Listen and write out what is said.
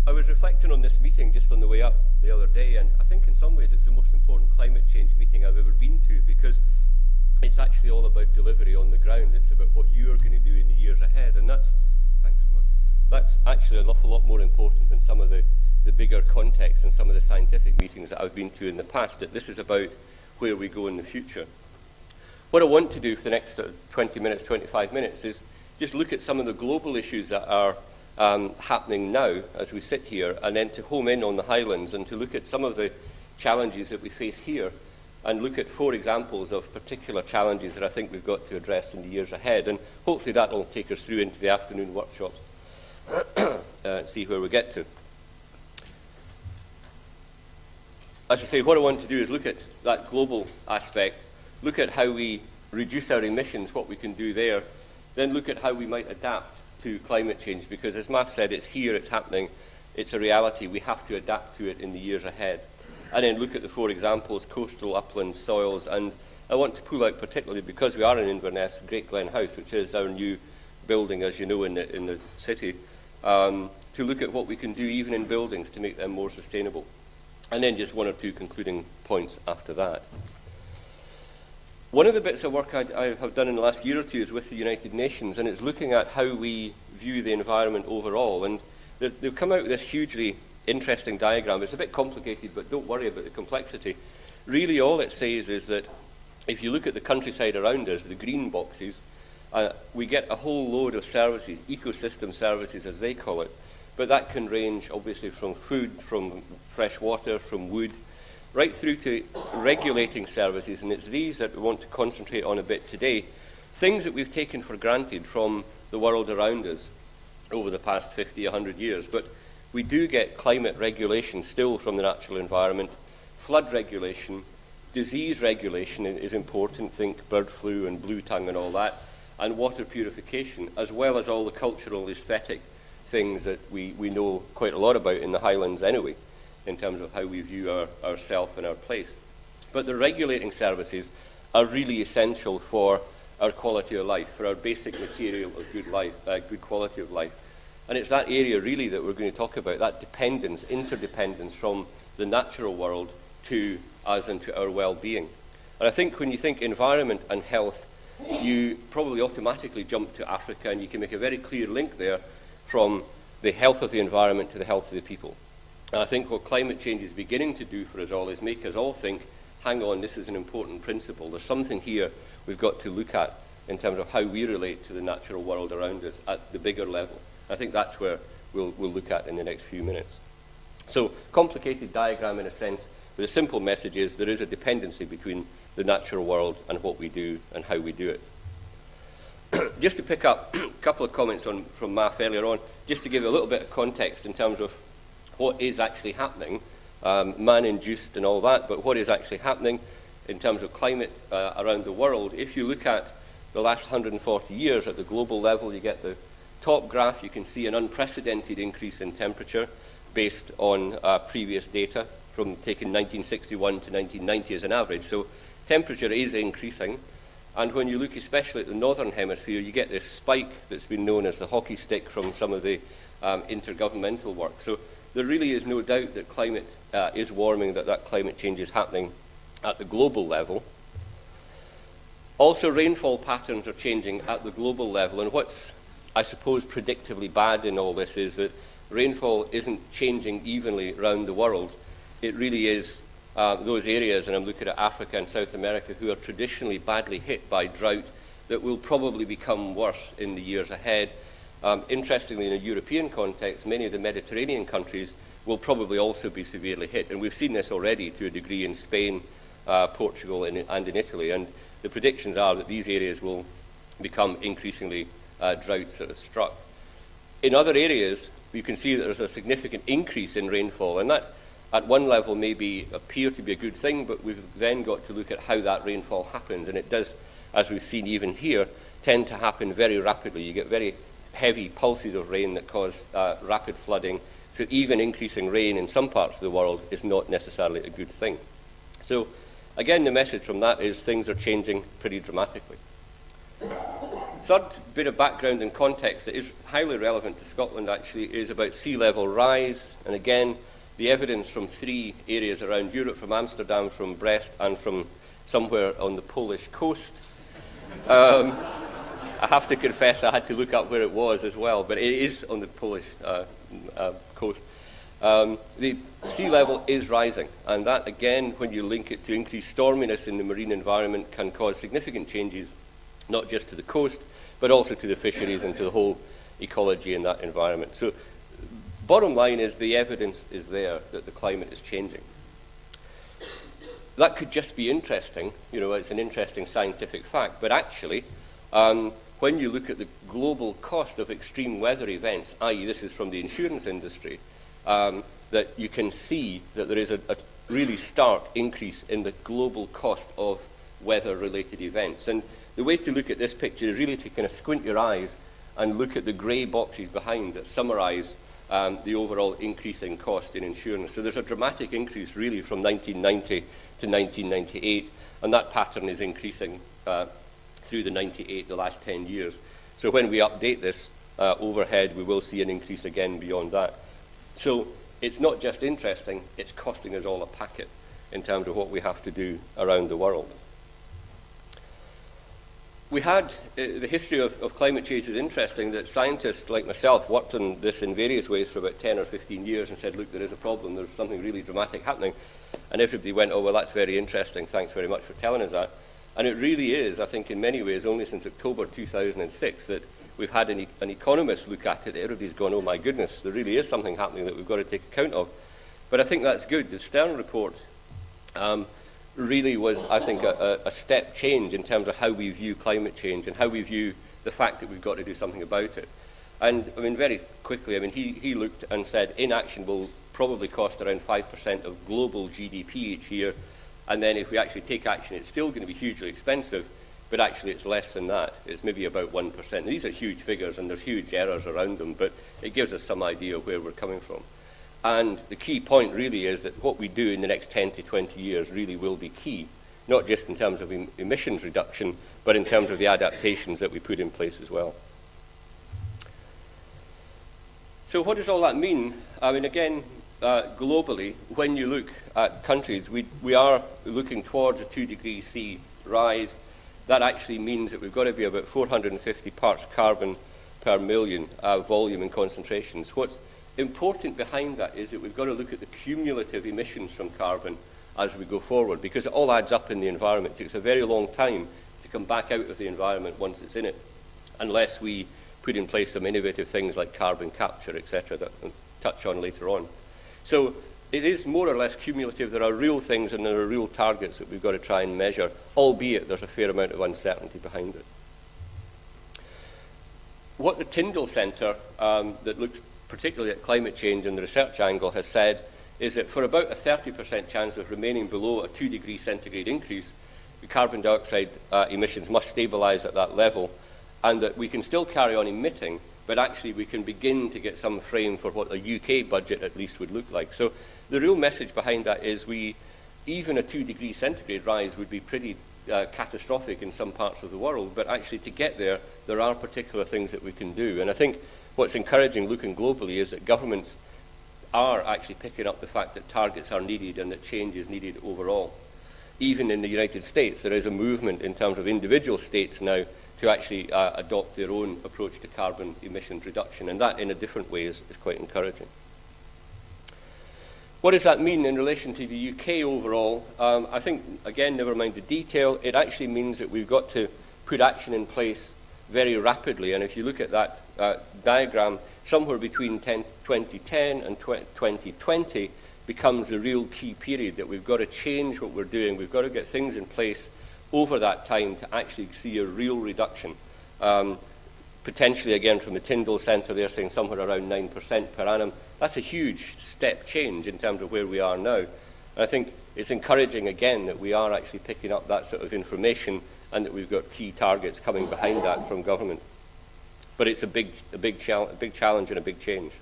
I was reflecting on this meeting just on the way up the other day, and I think in some ways it's the most important climate change meeting I've ever been to, because it's actually all about delivery on the ground. It's about what you're going to do in the years ahead, and that's actually an awful lot more important than some of the bigger context and some of the scientific meetings that I've been to in the past. That this is about where we go in the future. What I want to do for the next 20 minutes, 25 minutes is just look at some of the global issues that are happening now as we sit here, and then to home in on the Highlands and to look at some of the challenges that we face here and look at 4 examples of particular challenges that I think we've got to address in the years ahead. And hopefully that will take us through into the afternoon workshops and see where we get to. As I say, what I want to do is look at that global aspect, look at how we reduce our emissions, what we can do there, then look at how we might adapt to climate change, because as Matt said, it's here, it's happening, it's a reality, we have to adapt to it in the years ahead. And then look at the 4 examples: coastal, upland, soils, and I want to pull out particularly, because we are in Inverness, Great Glen House, which is our new building, as you know, in the city, to look at what we can do even in buildings to make them more sustainable. And then just 1 or 2 concluding points after that. One of the bits of work I have done in the last year or 2 is with the United Nations, and it's looking at how we view the environment overall. And they've come out with this hugely interesting diagram. It's a bit complicated, but don't worry about the complexity. Really, all it says is that if you look at the countryside around us, the green boxes, we get a whole load of services, ecosystem services as they call it, but that can range obviously from food, from fresh water, from wood, right through to regulating services, and it's these that we want to concentrate on a bit today. Things that we've taken for granted from the world around us over the past 50, 100 years, but we do get climate regulation still from the natural environment, flood regulation, disease regulation is important, think bird flu and blue tongue and all that, and water purification, as well as all the cultural, aesthetic things that we know quite a lot about in the Highlands anyway, in terms of how we view ourself and our place. But the regulating services are really essential for our quality of life, for our basic material of good life, good quality of life. And it's that area really that we're going to talk about, that dependence, interdependence from the natural world to us and to our well-being. And I think when you think environment and health, you probably automatically jump to Africa, and you can make a very clear link there from the health of the environment to the health of the people. And I think what climate change is beginning to do for us all is make us all think, hang on, this is an important principle. There's something here we've got to look at in terms of how we relate to the natural world around us at the bigger level. I think that's where we'll look at in the next few minutes. So, complicated diagram in a sense, but the simple message is there is a dependency between the natural world and what we do and how we do it. Just to pick up a couple of comments from Matt earlier on, just to give a little bit of context in terms of what is actually happening, man-induced and all that, but what is actually happening in terms of climate around the world. If you look at the last 140 years at the global level, you get the top graph, you can see an unprecedented increase in temperature based on previous data from taking 1961 to 1990 as an average. So temperature is increasing. And when you look especially at the northern hemisphere, you get this spike that's been known as the hockey stick from some of the intergovernmental work. So there really is no doubt that climate is warming, that climate change is happening at the global level. Also, rainfall patterns are changing at the global level. And what's, I suppose, predictably bad in all this is that rainfall isn't changing evenly around the world. It really is those areas, and I'm looking at Africa and South America, who are traditionally badly hit by drought, that will probably become worse in the years ahead. Interestingly, in a European context, many of the Mediterranean countries will probably also be severely hit, and we've seen this already to a degree in Spain, Portugal, and in Italy, and the predictions are that these areas will become increasingly drought-struck. In other areas, you can see that there's a significant increase in rainfall, and that at one level may appear to be a good thing, but we've then got to look at how that rainfall happens, and it does, as we've seen even here, tend to happen very rapidly. You get very heavy pulses of rain that cause rapid flooding, so even increasing rain in some parts of the world is not necessarily a good thing. So again, the message from that is things are changing pretty dramatically. third bit of background and context that is highly relevant to Scotland actually is about sea level rise. And again, the evidence from 3 areas around Europe, from Amsterdam, from Brest, and from somewhere on the Polish coast. I have to confess I had to look up where it was as well, but it is on the Polish coast. The sea level is rising, and that, again, when you link it to increased storminess in the marine environment, can cause significant changes, not just to the coast, but also to the fisheries and to the whole ecology in that environment. So, bottom line is the evidence is there that the climate is changing. That could just be interesting, it's an interesting scientific fact, but actually, when you look at the global cost of extreme weather events, i.e. this is from the insurance industry, that you can see that there is a really stark increase in the global cost of weather-related events. And the way to look at this picture is really to kind of squint your eyes and look at the grey boxes behind that summarise the overall increase in cost in insurance. So there's a dramatic increase really from 1990 to 1998, and that pattern is increasing through the last 10 years. So when we update this overhead, we will see an increase again beyond that. So it's not just interesting, it's costing us all a packet in terms of what we have to do around the world. We had, the history of climate change is interesting, that scientists like myself worked on this in various ways for about 10 or 15 years and said, look, there is a problem, there's something really dramatic happening. And everybody went, oh, well, that's very interesting, thanks very much for telling us that. And it really is, I think, in many ways, only since October 2006 that we've had an economist look at it. Everybody's gone, oh my goodness, there really is something happening that we've got to take account of. But I think that's good. The Stern report really was, I think, a step change in terms of how we view climate change and how we view the fact that we've got to do something about it. And, I mean, very quickly, I mean, he looked and said inaction will probably cost around 5% of global GDP each year. And then if we actually take action, it's still going to be hugely expensive, but actually it's less than that. It's maybe about 1%. These are huge figures, and there's huge errors around them, but it gives us some idea of where we're coming from. And the key point really is that what we do in the next 10 to 20 years really will be key, not just in terms of emissions reduction, but in terms of the adaptations that we put in place as well. So what does all that mean? I mean, again, globally, when you look at countries, we are looking towards a 2 degrees C rise. That actually means that we've got to be about 450 parts carbon per million volume and concentrations. What's important behind that is that we've got to look at the cumulative emissions from carbon as we go forward, because it all adds up in the environment. It takes a very long time to come back out of the environment once it's in it, unless we put in place some innovative things like carbon capture, etc., that I'll touch on later on. So it is more or less cumulative. There are real things and there are real targets that we've got to try and measure, albeit there's a fair amount of uncertainty behind it. What the Tyndall Centre, that looks particularly at climate change and the research angle, has said is that for about a 30% chance of remaining below a 2 degree centigrade increase, the carbon dioxide emissions must stabilise at that level, and that we can still carry on emitting, but actually we can begin to get some frame for what a UK budget at least would look like. So the real message behind that is even a 2 degree centigrade rise would be pretty catastrophic in some parts of the world, but actually to get there, there are particular things that we can do. And I think what's encouraging looking globally is that governments are actually picking up the fact that targets are needed and that change is needed overall. Even in the United States, there is a movement in terms of individual states now to actually adopt their own approach to carbon emissions reduction, and that in a different way is quite encouraging. What does that mean in relation to the UK overall? I think, again, never mind the detail, it actually means that we've got to put action in place very rapidly, and if you look at that diagram, somewhere between 2010 and 2020 becomes the real key period that we've got to change what we're doing. We've got to get things in place over that time to actually see a real reduction. Potentially, again, from the Tyndall Centre, they're saying somewhere around 9% per annum. That's a huge step change in terms of where we are now. And I think it's encouraging, again, that we are actually picking up that sort of information and that we've got key targets coming behind that from government. But it's a big challenge and a big change.